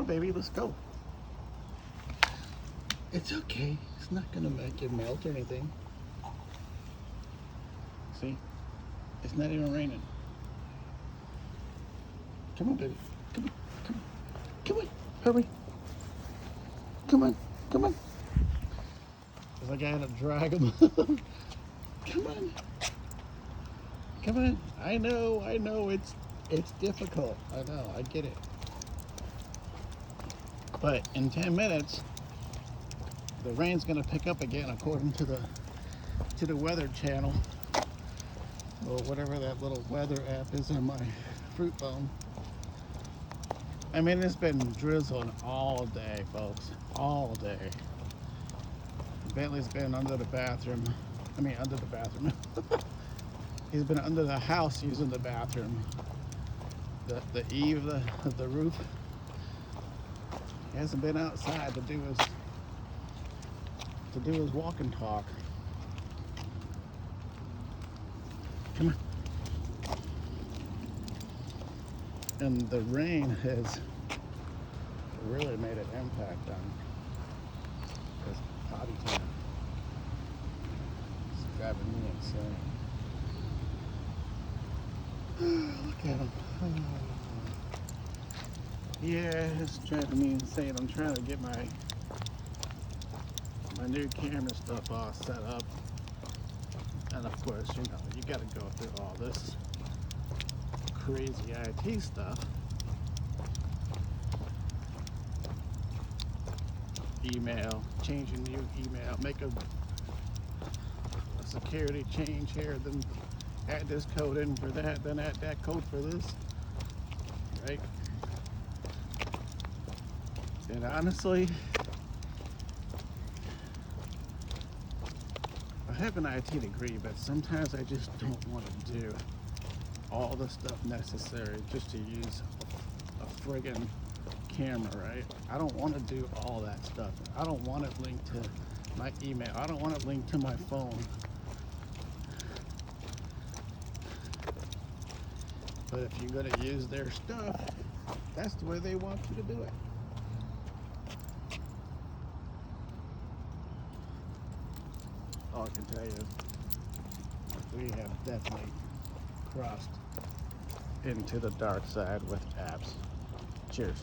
on, baby, let's go. It's okay. It's not gonna make it melt or anything. See? It's not even raining. Come on, baby. Come on. Come on. Come on. Hurry. Come on. Come on. It's like I had to drag him. Come on. Come on. I know. It's difficult. I know. I get it. But in 10 minutes, the rain's gonna pick up again, according to the weather channel, or whatever that little weather app is on my fruit phone. I mean, it's been drizzling all day, folks, all day. Bentley's been under the bathroom. Under the bathroom. He's been under the house using the bathroom. The eave of the roof. He hasn't been outside to do his walk and talk. Come on. And the rain has really made an impact on his potty time. It's driving me insane. Look at him. Yeah, it's driving me insane. I'm trying to get my new camera stuff all set up. And of course, you gotta go through all this crazy IT stuff. Email, changing new email, make a security change here, then add this code in for that, then add that code for this, right? And honestly, I have an IT degree, but sometimes I just don't want to do all the stuff necessary just to use a friggin' camera, right? I don't want to do all that stuff. I don't want it linked to my email. I don't want it linked to my phone. But if you're going to use their stuff, that's the way they want you to do it. All I can tell you, we have definitely crossed into the dark side with apps. Cheers.